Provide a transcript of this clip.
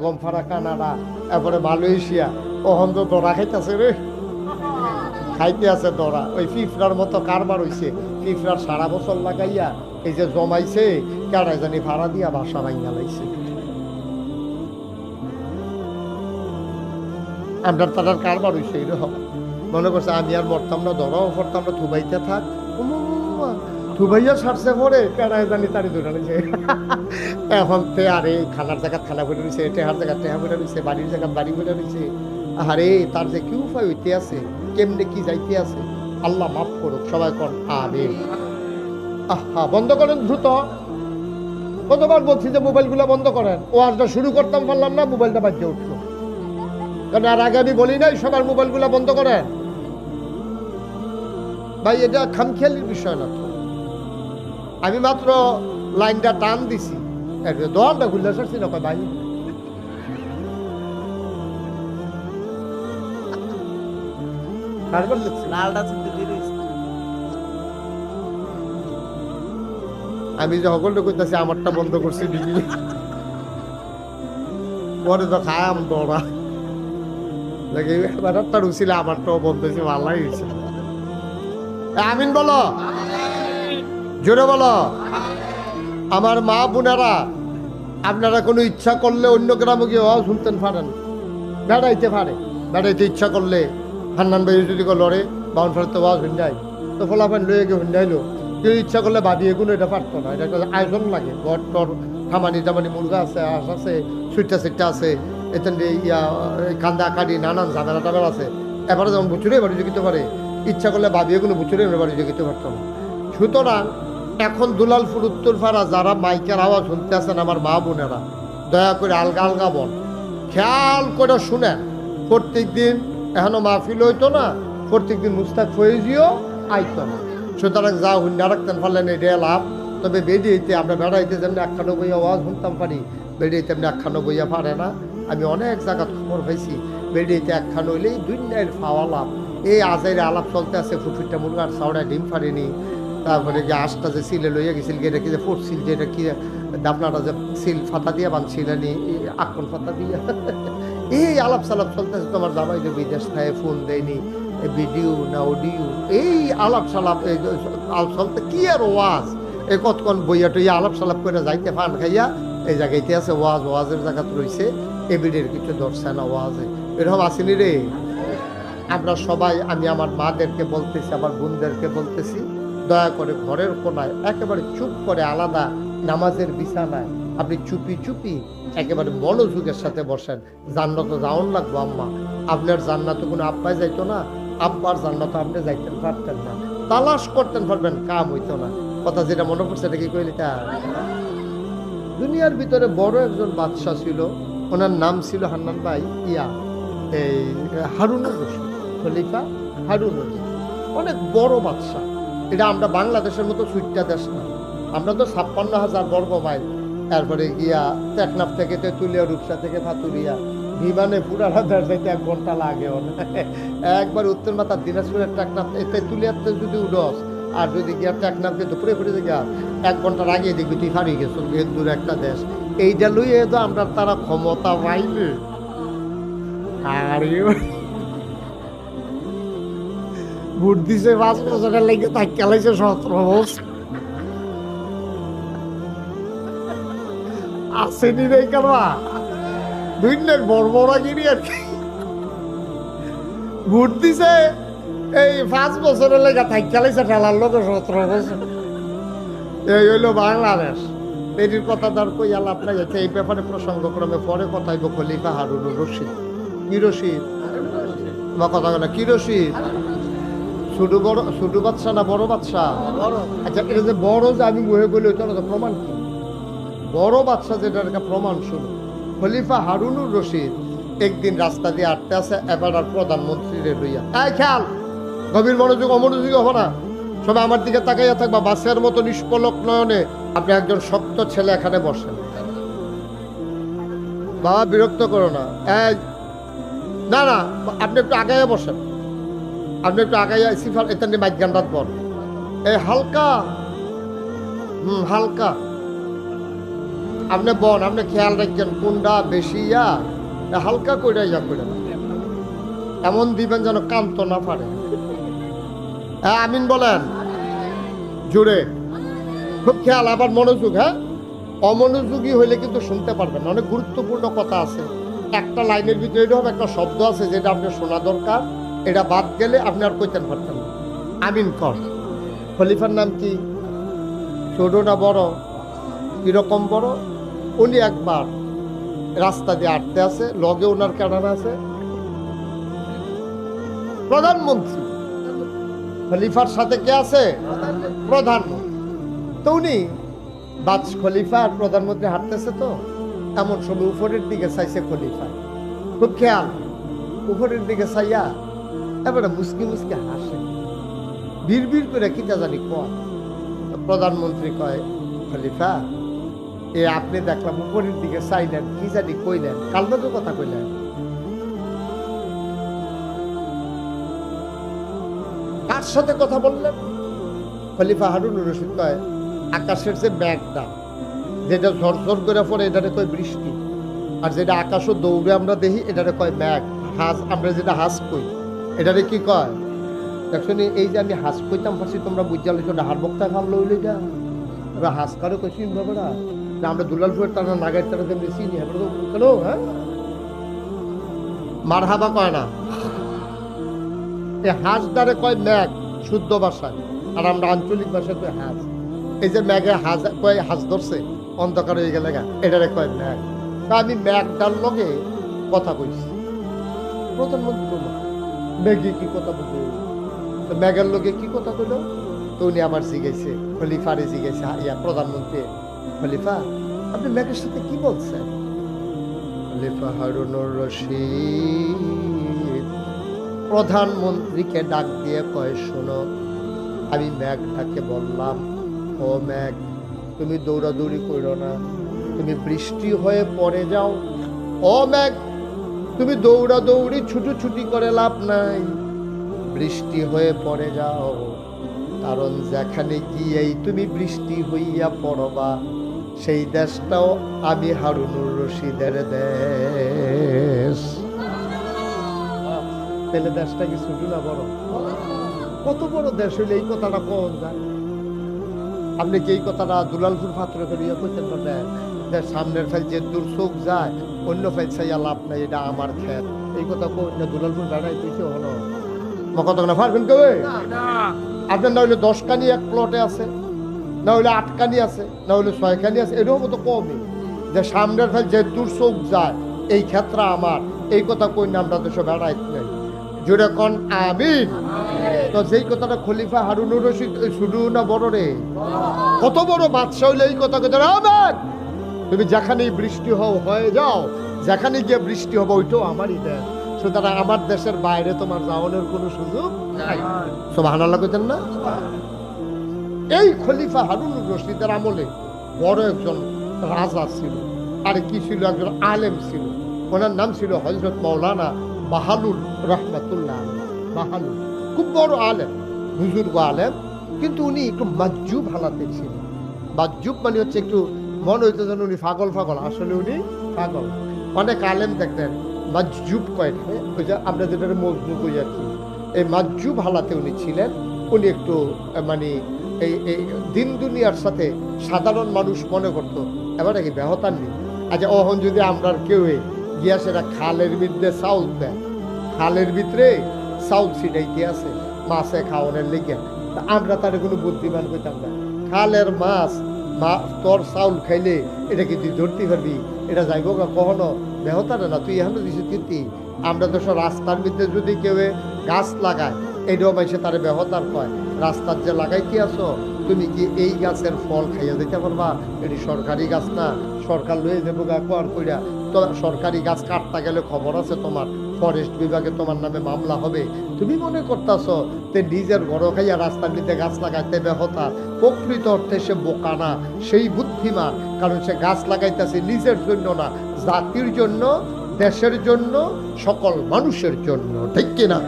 গমফারা Canada এরপরে Malaysia ওহন তো দরা খাইতেছে রে, খাইতে আছে দরা। ওই ফিফরার মতো কারবার হইছে, ফিফরার সারা বছর লাগাইয়া এই যে জমাইছে কেডাই জানি ভাড়া দিয়া বাসা ভাঙা লাইছে। আমরা তার কারবার হইছে এরকম মনে করছে আমি আর মরতাম না, ধরাও পড়তাম না, থুবাইতে থাক। থুবাইয়া ছাড়ছে পরে কেডাই জানি তারি ধরে নিছে। এখন তে আরে খানার জায়গা খানা ফেলে নিছে, টেহার জায়গা টেহা ফেলে নিছে, বাড়ির জায়গা বাড়ি ফেলে নিছে। আরে তার যে কি উপায় হইতে আছে, কেমনে কি যাইতে আছে, আল্লাহ মাফ করুক সবাই কর আমিন। আহা বন্ধ করেন দ্রুত, কতবার বলছি যে মোবাইলগুলো বন্ধ করেন। ওয়াজটা শুরু করতাম পারলাম না, মোবাইলটা বাজে উঠলো। কারণ আর আগে আমি বলি নাই সবার মোবাইলগুলো বন্ধ করেন। ভাই এটা খামখেয়ালির বিষয় না তো, আমি মাত্র লাইনটা টান দিছি, দোয়ারটা খুললে সারছি না ভাই। আমি যে সকলটা করতেছি আমারটা বন্ধ করছি বিজলি, পরে তো খায়াম দৌড়া ব্যাটারটা রুছিলে আমারটাও বন্ধ হয়েছে, ভালোই হয়েছে। আমিন বলো, জোরে বলো। আমার মা বোনেরা, আপনারা কোনো ইচ্ছা করলে অন্য গ্রামে গিয়ে শুনতেন পারেন, বেড়াইতে পারে। বেড়াইতে ইচ্ছা করলে হান্নান ভাই যদি লড়ে বাউন ফাড়তে ওয়াজ হয়ে যায় তো ফলাফান লয়ে গিয়ে হয়ে যাইলো। কেউ ইচ্ছা করলে বাদিয়ে কোনো এটা পারতো না, এটা একটা আয়োজন লাগে। ঘর টর খামানি টামানি মুরগা আছে, হাঁস আছে, সুইটা সিটটা আছে, এখান ইয়া কান্দা কাটি নানান ঝামেলা টামেলা আছে। এবারে যেমন বুচুরে বাড়ি জগিতে পারে, ইচ্ছা করলে বাদিয়ে কোনো বুচুরে বাড়ি জগিতে পারতো না। সুতরাং এখন দুলালপুর উত্তরপাড়া যারা মাইকের আওয়াজ শুনতে আছেন আমার মা বোনেরা, দয়া করে আলগা আলগা বল খেয়াল করে শুনেন। প্রত্যেক দিন এখনো মাহফিল হইতো না, প্রত্যেক দিন মুস্তাক ফয়েজিও আইতো না। সুতরাং যা হুন্ডা রাখতেন পারলেন এটা লাভ। তবে বেরিয়েতে আমরা বেড়াইতে যেমনি 91 আওয়াজ শুনতাম পারি, বেরিয়েতে এমনি 91 পারে না। আমি অনেক জায়গা খবর পাইছি বেরিয়েতে 91 হইলেই দুনিয়ার ফাওয়া লাভ। এই আজাইরে আলাপ চলতে আছে, ফুটফুটটা মুরগার চাউড়ায় ডিম ফাড়েনি, তারপরে যে আশটা যে সিলে লইয়া গেছিল, এটা কি যে ফুটছিল, যে এটা কি দাপনাটা যে সিল ফাতা দিয়ে বানছিলেনি, আকন ফাতা দিয়ে এই আলাপ সালাপ চলতেছে। তোমার জামাই যে বিদেশ থাকে ফোন দেয়নি, ভিডিও না অডিও, এই আলাপ সালাপ চলতে কি আর ওয়াজ। এই কতক্ষণ বইয়া টইয়া আলাপ সালাপ করে যাইতে ফান খাইয়া এই জায়গাইতে আছে ওয়াজ, ওয়াজের জায়গাতে রয়েছে এবিডের কিছু ধরছে না ওয়াজে, এরকম আসেনি রে। আমরা সবাই, আমি আমার মাদেরকে বলতেছি, আমার বোনদেরকে বলতেছি, দয়া করে ঘরের কোনায় একেবারে চুপ করে আলাদা নামাজের বিছানায় আপনি চুপি চুপি একেবারে মনোযোগের সাথে বসেন। জান্নাত যাওন লাগবো আম্মা, আপনার জান্নাত কোনো আব্বাই যাইতো না, আব্বার জান্নাত আপনি যাইতেন পারতেন না, তালাশ করতেন পারবেন, কাম হইতো না। কথা যেটা মনে পড়ছে এটা কি কইলি তা। দুনিয়ার ভিতরে বড় একজন বাদশাহ ছিল, ওনার নাম ছিল হান্নান ভাই এই হারুনুর রশিদ, খলিফা হারুনুর রশিদ। অনেক বড় বাদশাহ। এটা আমরা বাংলাদেশের মতো সুইটটা দেশ না, আমরা তো 56,000 বর্গ মাইল। তারপরে গিয়া টেকনাফ থেকে তেঁতুলিয়া, রূপসা থেকে ফাতুরিয়া, বিমানে পুরানা দেশ যাইতে 1 ঘন্টা লাগে। একবার উত্তর মাথার দিনাজপুরের টেকনাফ তেঁতুলিয়াতে যদি উডস, আর যদি গিয়া টেকনাফকে দুপুরে ফুটে গিয়া 1 ঘন্টার আগে দেখবি তুই হারিয়ে গেছ, দূর একটা দেশ। এইটা লইয়ে তো আমরা তারা ক্ষমতা পাইবে। ভোট দিছে 5 বছরের লেগে তাই খেলাইছে 17 বছর। আসেনি রে কারবা দুইনের বড় বড় গিরি আর কি। ভোট দিছে এই 5 বছরের লেগে তাই খেলাইছে ঠেলার লোক 17 বছর। এই হইলো বাংলাদেশ। এটির কথা তার কই আলাপ নাই। এই ব্যাপারে প্রসঙ্গক্রমে পরে কথা হইব। খলিফা হারুনুর রশিদ, কি রশিদ বা কথা বলে কি রশিদ, ছোট বাচ্চা না বড় বাচ্চা? আচ্ছা এটা যে বড় যে আমি মুহে বলি ওইটা তো প্রমাণ কি? বড় বাচ্চা যেটার একটা প্রমাণ শুনো। খলিফা হারুনুর রশিদ একদিন রাস্তা দিয়ে আটতে আছে, এবার আর প্রধানমন্ত্রীরে লইয়া। এই খেয়াল, গভীর মনোযোগ অমনোযোগী হবো না, সবাই আমার দিকে তাকাইয়া থাকবা বাচ্চার মতো নিষ্পলক নয়নে। আপনি একজন শক্ত ছেলে এখানে বসেন, বাবা বিরক্ত করো না। না না, আপনি একটু আগাইয়া বসেন, আপনি একটু আগাইয়া সিফার এখানে মাইক গান রাত বল। এই হালকা হালকা আপনি বন, আপনি খেয়াল রাখছেন কোনটা বেশি ইয়া, হালকা কইরা ইয়া করে এমন দিবেন যেন কান্ত না পারে। হ্যাঁ আমিন বলেন জুড়ে, খুব খেয়াল, আবার মনোযোগ। হ্যাঁ, অমনোযোগী হইলে কিন্তু শুনতে পারবেন না। অনেক গুরুত্বপূর্ণ কথা আছে, একটা লাইনের ভিতরে এরকম একটা শব্দ আছে যেটা আপনার শোনা দরকার, এটা বাদ গেলে আপনি আর কইতেন পারতেন না। আমিন কর। খলিফার নাম কি? ছোট না বড়? কিরকম বড়? উনি একবার রাস্তা দিয়ে আটতে আছে, লগে ওনার কেনার আছে প্রধানমন্ত্রী। খলিফার সাথে কে আছে? প্রধানমন্ত্রী। তো উনি খলিফা আর প্রধানমন্ত্রী হাঁটতেছে, তো এমন সময় উপরের দিকে চাইছে খলিফা। খুব খেয়াল, উপরের দিকে চাইয়া এবারে মুসকি মুসকি হাসে, বিড় করে কিটা জানি কয়। প্রধানমন্ত্রী কয়, খলিফা এ আপনি দেখলাম উপরের দিকে চাইলেন, কি জানি কইলেন, কালবাজু কথা কইলেন। কার সাথে কথা বললেন? খলিফা হারুনুর রশিদ কয়, আকাশের যে মেঘটা যেটা ঝরঝর করে পড়ে এটারে কয় বৃষ্টি, আর যেটা আকাশও দৌড়ে আমরা দেখি এটারে কয় মেঘ। হাঁস, আমরা যেটা হাঁস কই এটারে কি কয়? দেখুন, এই যে আমি হাঁস কইতাম পারছি, তোমরা বুঝাল হাড় বক্তা খাল লইলে এটা আমরা হাঁস কারো কইছি বাবারা, আমরা দুলালপুরের টানা নাগের টানা তেমনি চিনি কেন? হ্যাঁ, মার হাবা কয় না, এই হাঁস দ্বারে কয় মেঘ শুদ্ধ ভাষায়, আর আমরা আঞ্চলিক ভাষায় কই হাঁস। এই যে মেঘে হাঁস কয়, হাঁস ধরছে অন্ধকার হয়ে গেলে এটারে কয় মেঘ। তা আমি মেঘটার লগে কথা কইছি। প্রধানমন্ত্রী বলল, মেঘে কি কথা বলবো? তো মেঘের লগে কি কথা কইল? তো উনি আমার জিজ্ঞাসে, খলিফারে জিজ্ঞাসে, ইয়া প্রধানমন্ত্রী, খলিফা আপনি মেঘের সাথে কি বলছেন? খলিফা হারুনুর রশিদ প্রধানমন্ত্রীকে ডাক দিয়ে কয়, শোনো, আমি মেঘটাকে বললাম, ও মেঘ তুমি দৌড়াদৌড়ি করো না, তুমি বৃষ্টি হয়ে পড়ে যাও। ও মেঘ তুমি দৌড়াদৌড়ি ছুটোছুটি করে লাভ নাই, বৃষ্টি হয়ে পড়ে যাও, কারণ যেখানে গিয়েই তুমি বৃষ্টি হইয়া পড়বা সেই দেশটাও আমি হারুনুর রশিদের দেশ। তাহলে দেশটা কি ছোট না বড়? কত বড় দেশ হইলে এই কথাটা কোন যায়? আপনি কি এই কথাটা দুলালপুর পাত্র করিয়া কইতেন পারবেন যে সামনের ফাইল যে দূর চোখ যায় অন্য ফাইল চাইয়া লাভ নাই, এটা আমার ক্ষেত? এই কথা কই না দুলালপুর বেড়াই কইছে হলো কথা না পারবেন কেউ? আপনার না হইলে 10 কানি এক প্লটে আছে, না হইলে 8 কানি আছে, না হইলে 6 কানি আছে, এরকম মতো কমই যে সামনের ফাইল যে দূর চোখ যায় এই ক্ষেত্রে আমার, এই কথা কই না আমরা দেশে বেড়াই নাই। জোরে কোন আমিন। তো যেই কথাটা খলিফা হারুনুর রশিদ শুরু না বড় রে, কত বড় বাদশা হইলে এই কথা কথা, তুমি যেখানেই বৃষ্টি হয়ে যাও, যেখানে গিয়ে বৃষ্টি হবে ওইটাও আমারই দেশ, সুতরাং আমার দেশের বাইরে তোমার যাওয়ানোর কোনো সুযোগ নাই। সুবহানাল্লাহ কইতেন না? এই খলিফা হারুনুর রশিদের আমলে বড় একজন রাজা ছিল, আর কি ছিল, একজন আলেম ছিল, ওনার নাম ছিল হযরত মাওলানা বাহালুল রহমাতুল্লাহ। বাহালুল খুব বড় আলেম, বুজুর্গ আলেম, কিন্তু উনি একটু মাজুব হালাতে ছিলেন। মাজুব মানে হচ্ছে একটু মনে হইতো যেন উনি পাগল পাগল, আসলে উনি পাগল। অনেক আলেম দেখতেন মাজুব কয়েকটা, ওই যে আমরা যেটা মজনু কই আর কি, এই মাজুব হালাতে উনি ছিলেন। উনি একটু মানে এই দিন দুনিয়ার সাথে সাধারণ মানুষ মনে করতো এবারে কি বেহতার নেই। আচ্ছা অহন যদি আমরা কেউ গিয়া সেটা খালের ভিতরে চাউল দেয়, খালের ভিতরে চাউল ছিটাইতে আছে মাছে খাওয়ানোর লেগে, আমরা তার কোনো বুদ্ধিমান কইতাম না। খালের মাছ তোর চাউল খাইলে এটা কি তুই ধরতে পারবি? এটা যাইব না কখনো, বেহতারে না, তুই এখনো দিছিস কীর্তি। আমরা তো রাস্তার ভিতরে যদি কেউ গাছ লাগায় এটাও মাইসে তারে বেহতার কয়, রাস্তার যে লাগাইতে আসো তুমি কি এই গাছের ফল খাইয়া দিতে পারবা? এটি সরকারি গাছ না, সরকার লয়ে যাবো গা কর কইরা। তো সরকারি গাছ কাটতে গেলে খবর আছে তোমার, ফরেস্ট বিভাগে তোমার নামে মামলা হবে। তুমি মনে করতেছ তে নিজের ঘর খাইয়া রাস্তার মধ্যে গাছ লাগাইতে বেহতা, প্রকৃত অর্থে সে বোকা না, সেই বুদ্ধিমান। কারণ সে গাছ লাগাইতেছে নিজের জন্য না, জাতির জন্য, দেশের জন্য, সকল মানুষের জন্য। ঠিক কিনা?